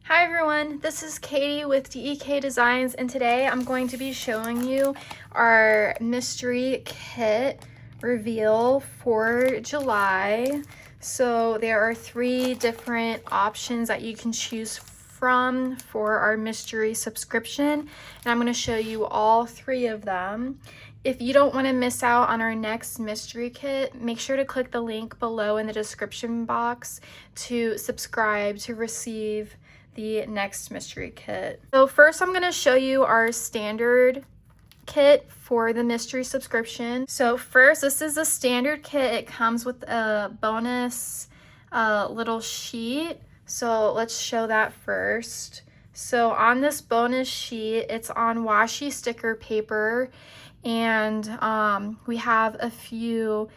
Hi everyone, this is Katie with DEK Designs, and today I'm going to be showing you our mystery kit reveal for July. So there are 3 different options that you can choose from for our mystery subscription, and I'm going to show you all 3 of them. If you don't want to miss out on our next mystery kit, make sure to click the link below in the description box to subscribe to receive the next mystery kit. So first I'm going to show you our standard kit for the mystery subscription. So first, this is a standard kit. It comes with a bonus little sheet. So let's show that first. So on this bonus sheet, it's on washi sticker paper, and we have a few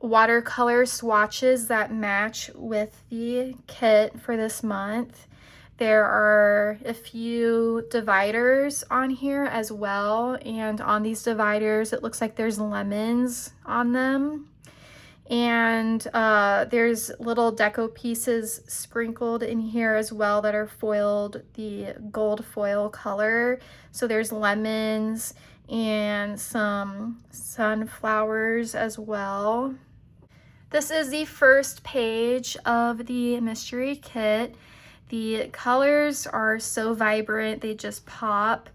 watercolor swatches that match with the kit for this month. There are a few dividers on here as well, and on these dividers it looks like there's lemons on them, and there's little deco pieces sprinkled in here as well that are foiled the gold foil color. So there's lemons and some sunflowers as well. This is the first page of the mystery kit. The colors are so vibrant, they just pop.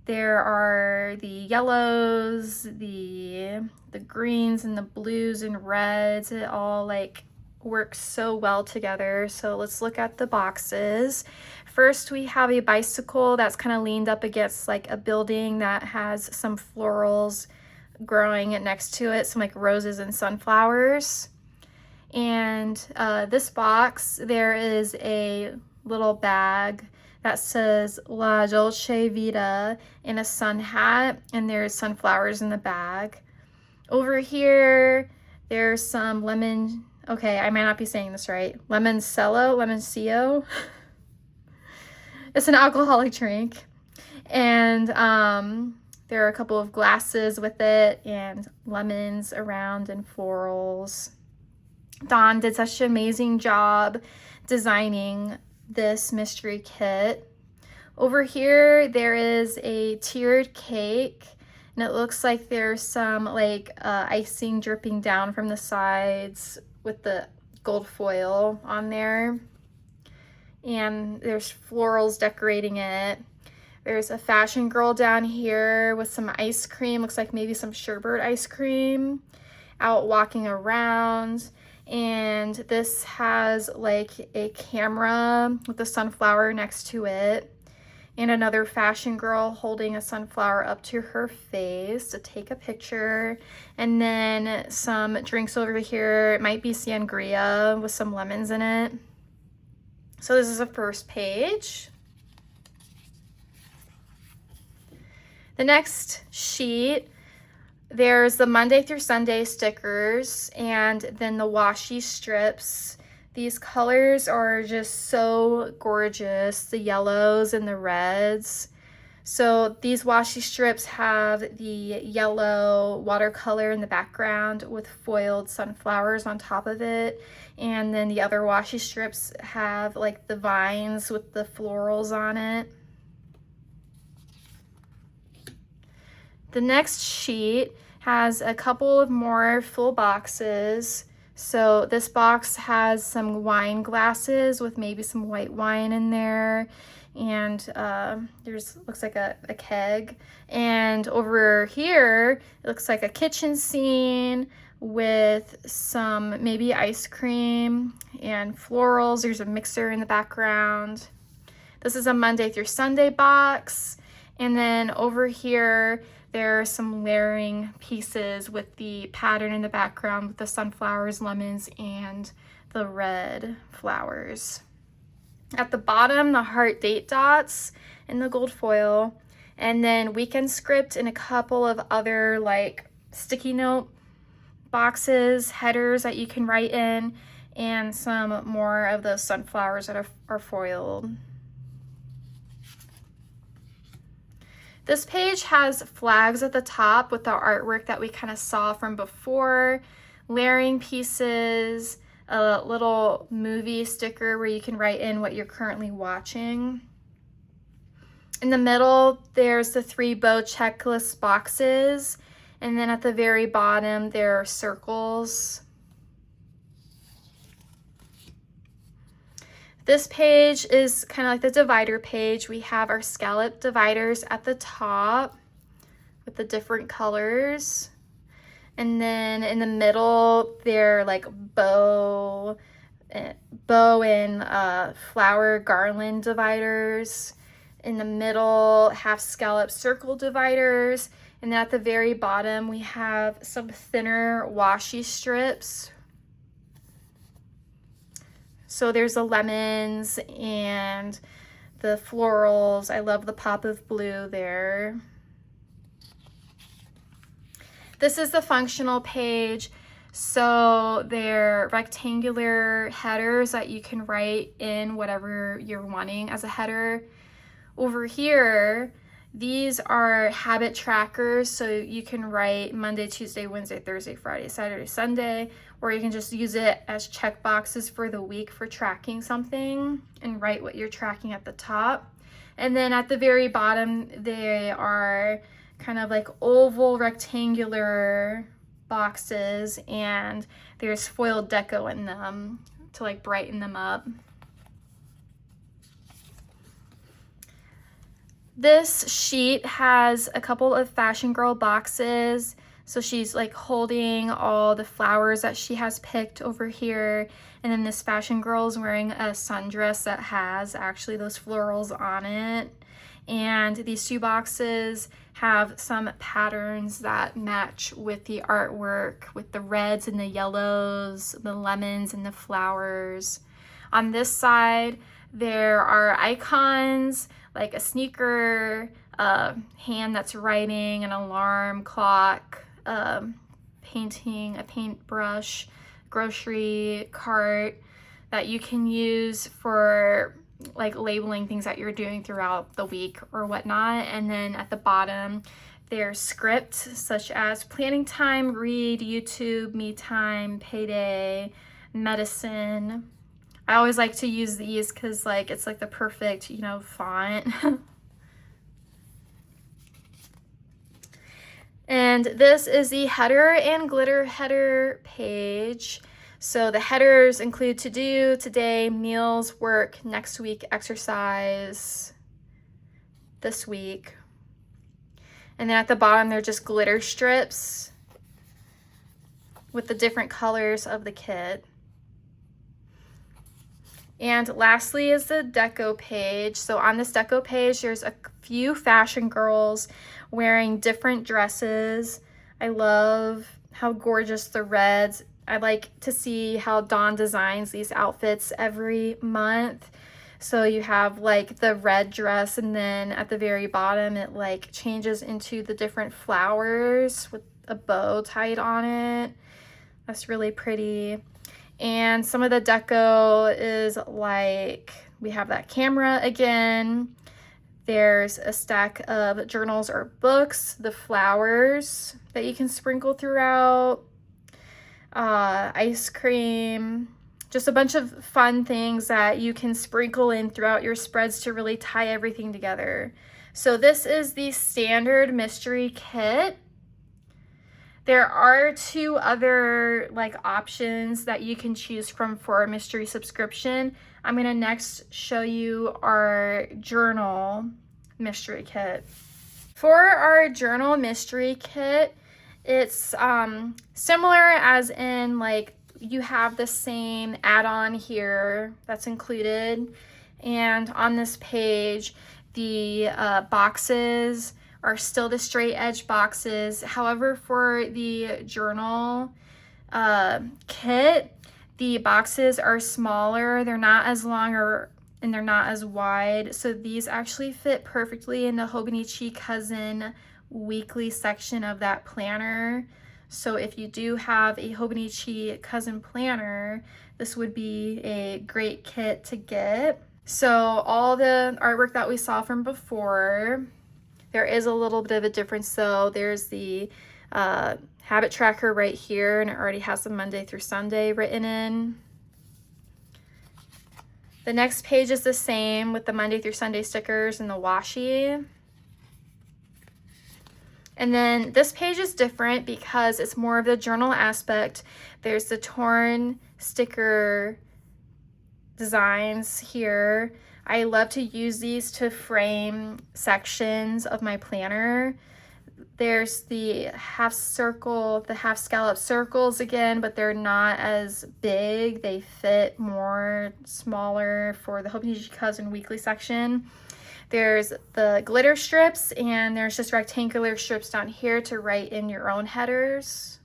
There are the yellows, the greens and the blues and reds. It all like works so well together. So let's look at the boxes. First, we have a bicycle that's kind of leaned up against like a building that has some florals growing next to it, some like roses and sunflowers. And this box, there is a little bag that says La Dolce Vita in a sun hat, and there's sunflowers in the bag. Over here, there's some lemon, okay, I might not be saying this right, Lemoncello. It's an alcoholic drink. And there are a couple of glasses with it and lemons around and florals. Dawn did such an amazing job designing this mystery kit. Over here, there is a tiered cake, and it looks like there's some like icing dripping down from the sides with the gold foil on there. And there's florals decorating it. There's a fashion girl down here with some ice cream, looks like maybe some sherbet ice cream, out walking around. And this has like a camera with a sunflower next to it, and another fashion girl holding a sunflower up to her face to take a picture. And then some drinks over here. It might be sangria with some lemons in it. So this is the first page. The next sheet, there's the Monday through Sunday stickers, and then the washi strips. These colors are just so gorgeous, the yellows and the reds. So these washi strips have the yellow watercolor in the background with foiled sunflowers on top of it. And then the other washi strips have like the vines with the florals on it. The next sheet has a couple of more full boxes. So this box has some wine glasses with maybe some white wine in there, and there's looks like a keg. And over here, it looks like a kitchen scene with some maybe ice cream and florals. There's a mixer in the background. This is a Monday through Sunday box. And then over here, there are some layering pieces with the pattern in the background with the sunflowers, lemons, and the red flowers. At the bottom, the heart date dots in the gold foil, and then weekend script and a couple of other like sticky note boxes, headers that you can write in, and some more of those sunflowers that are foiled. This page has flags at the top with the artwork that we kind of saw from before, layering pieces, a little movie sticker where you can write in what you're currently watching. In the middle, there's the 3 bow checklist boxes. And then at the very bottom, there are circles. This page is kind of like the divider page. We have our scallop dividers at the top with the different colors. And then in the middle, they're like bow and flower garland dividers. In the middle, half scallop circle dividers. And then at the very bottom, we have some thinner washi strips. So there's the lemons and the florals. I love the pop of blue there. This is the functional page. So they're rectangular headers that you can write in whatever you're wanting as a header. Over here, these are habit trackers, so you can write Monday, Tuesday, Wednesday, Thursday, Friday, Saturday, Sunday, or you can just use it as check boxes for the week for tracking something and write what you're tracking at the top. And then at the very bottom, they are kind of like oval rectangular boxes, and there's foiled deco in them to like brighten them up. This sheet has a couple of Fashion Girl boxes. So she's like holding all the flowers that she has picked over here. And then this Fashion Girl is wearing a sundress that has actually those florals on it. And these 2 boxes have some patterns that match with the artwork, with the reds and the yellows, the lemons and the flowers. On this side, there are icons like a sneaker, a hand that's writing, an alarm clock, painting, a paintbrush, grocery cart that you can use for like labeling things that you're doing throughout the week or whatnot. And then at the bottom, there's script such as planning time, read, YouTube, me time, payday, medicine. I always like to use these because like it's like the perfect, you know, font. And this is the header and glitter header page. So the headers include to do, today, meals, work, next week, exercise, this week. And then at the bottom, they're just glitter strips with the different colors of the kit. And lastly is the deco page. So on this deco page, there's a few Fashion Girls wearing different dresses. I love how gorgeous the reds. I like to see how Dawn designs these outfits every month. So you have like the red dress, and then at the very bottom, it like changes into the different flowers with a bow tied on it. That's really pretty. And some of the deco is like, we have that camera again. There's a stack of journals or books, the flowers that you can sprinkle throughout, ice cream, just a bunch of fun things that you can sprinkle in throughout your spreads to really tie everything together. So this is the standard mystery kit. There are 2 other like options that you can choose from for a mystery subscription. I'm gonna next show you our journal mystery kit. For our journal mystery kit, it's similar as in like you have the same add-on here that's included. And on this page, the boxes are still the straight edge boxes. However, for the journal kit, the boxes are smaller. They're not as long and they're not as wide. So these actually fit perfectly in the Hobonichi Cousin weekly section of that planner. So if you do have a Hobonichi Cousin planner, this would be a great kit to get. So all the artwork that we saw from before, there is a little bit of a difference though. There's the habit tracker right here, and it already has the Monday through Sunday written in. The next page is the same with the Monday through Sunday stickers and the washi. And then this page is different because it's more of the journal aspect. There's the torn sticker designs here. I love to use these to frame sections of my planner. There's the half circle, the half scallop circles again, but they're not as big. They fit more smaller for the Hobonichi Cousin weekly section. There's the glitter strips, and there's just rectangular strips down here to write in your own headers.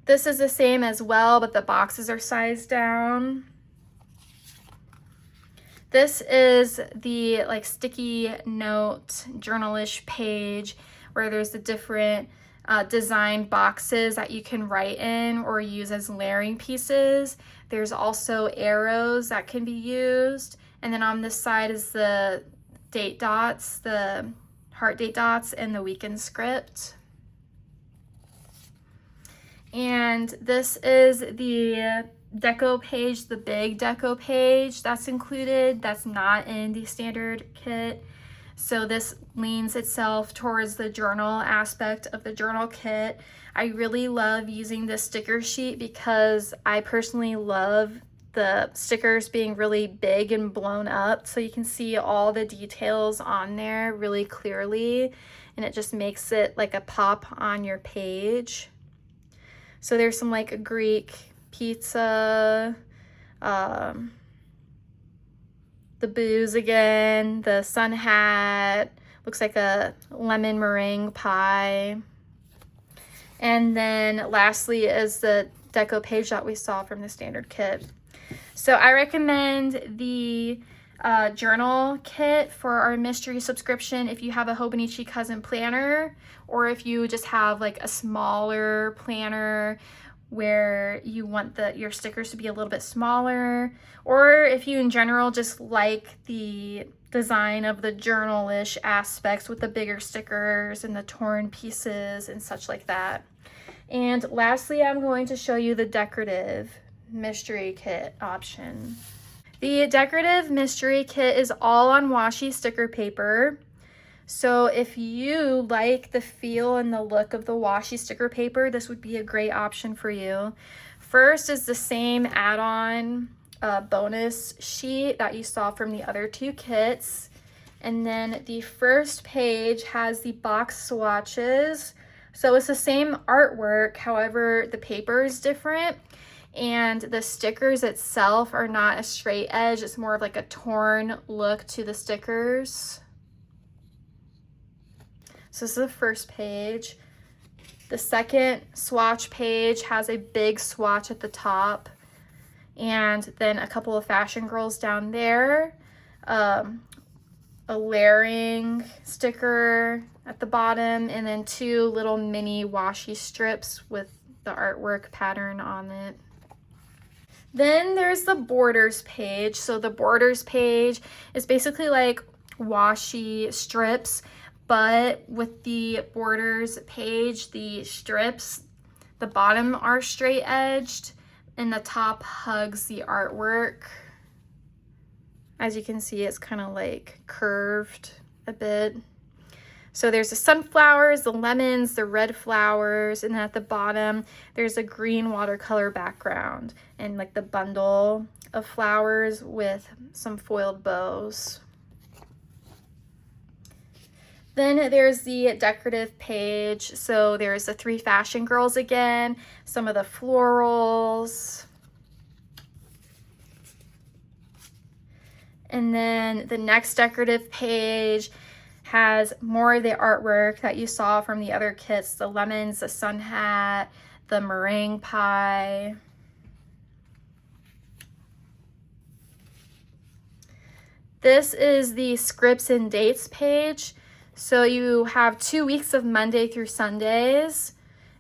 This is the same as well, but the boxes are sized down. This is the like sticky note journalish page where there's the different design boxes that you can write in or use as layering pieces. There's also arrows that can be used. And then on this side is the date dots, the heart date dots, and the weekend script. And this is the deco page, the big deco page that's included. That's not in the standard kit. So this leans itself towards the journal aspect of the journal kit. I really love using this sticker sheet because I personally love the stickers being really big and blown up, so you can see all the details on there really clearly, and it just makes it like a pop on your page. So there's some like a Greek pizza, the booze again, the sun hat, looks like a lemon meringue pie. And then lastly is the deco page that we saw from the standard kit. So I recommend the journal kit for our mystery subscription if you have a Hobonichi Cousin planner, or if you just have like a smaller planner where you want your stickers to be a little bit smaller, or if you in general just like the design of the journalish aspects with the bigger stickers and the torn pieces and such like that. And lastly, I'm going to show you the decorative mystery kit option. The decorative mystery kit is all on washi sticker paper. So if you like the feel and the look of the washi sticker paper, this would be a great option for you. First is the same add-on bonus sheet that you saw from the other two kits. And then the first page has the box swatches. So it's the same artwork, however, the paper is different. And the stickers itself are not a straight edge. It's more of like a torn look to the stickers. So this is the first page. The second swatch page has a big swatch at the top, and then a couple of fashion girls down there, a layering sticker at the bottom, and then two little mini washi strips with the artwork pattern on it. Then there's the borders page. So the borders page is basically like washi strips, but with the borders page, the strips, the bottom are straight edged and the top hugs the artwork. As you can see, it's kind of like curved a bit. So there's the sunflowers, the lemons, the red flowers, and then at the bottom, there's a green watercolor background and like the bundle of flowers with some foiled bows. Then there's the decorative page. So there's the three fashion girls again, some of the florals. And then the next decorative page has more of the artwork that you saw from the other kits, the lemons, the sun hat, the meringue pie. This is the scripts and dates page. So you have 2 weeks of Monday through Sundays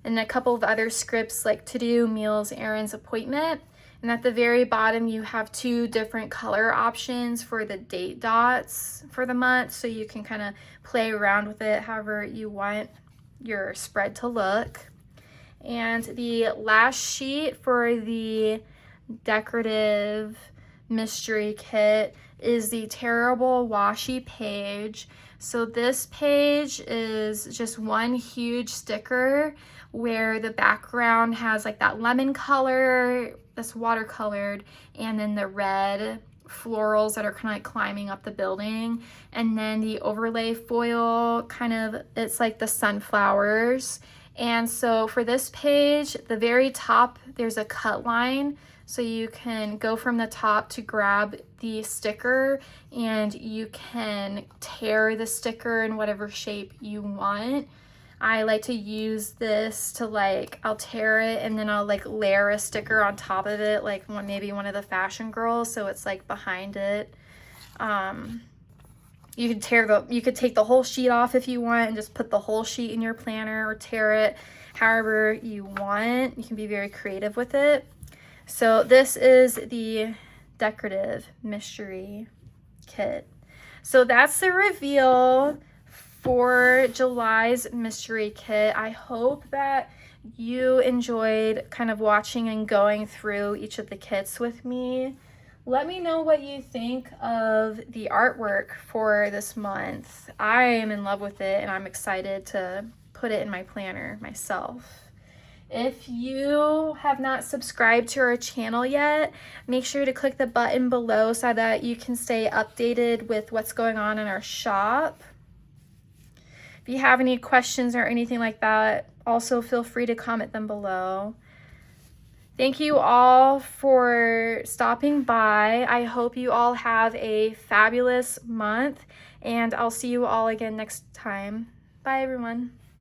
and a couple of other scripts like to-do, meals, errands, appointment. And at the very bottom, you have two different color options for the date dots for the month. So you can kind of play around with it however you want your spread to look. And the last sheet for the decorative mystery kit is the Terrible Washi page. So this page is just one huge sticker where the background has like that lemon color that's watercolored, and then the red florals that are kind of like climbing up the building, and then the overlay foil kind of, it's like the sunflowers. And so for this page, the very top, there's a cut line, so you can go from the top to grab the sticker, and you can tear the sticker in whatever shape you want. I like to use this to like, I'll tear it and then I'll like layer a sticker on top of it, like maybe one of the fashion girls, so it's like behind it. You could take the whole sheet off if you want and just put the whole sheet in your planner, or tear it however you want. You can be very creative with it. So this is the decorative mystery kit. So that's the reveal for July's mystery kit. I hope that you enjoyed kind of watching and going through each of the kits with me. Let me know what you think of the artwork for this month. I am in love with it and I'm excited to put it in my planner myself. If you have not subscribed to our channel yet, make sure to click the button below so that you can stay updated with what's going on in our shop. If you have any questions or anything like that, also feel free to comment them below. Thank you all for stopping by. I hope you all have a fabulous month, and I'll see you all again next time. Bye, everyone.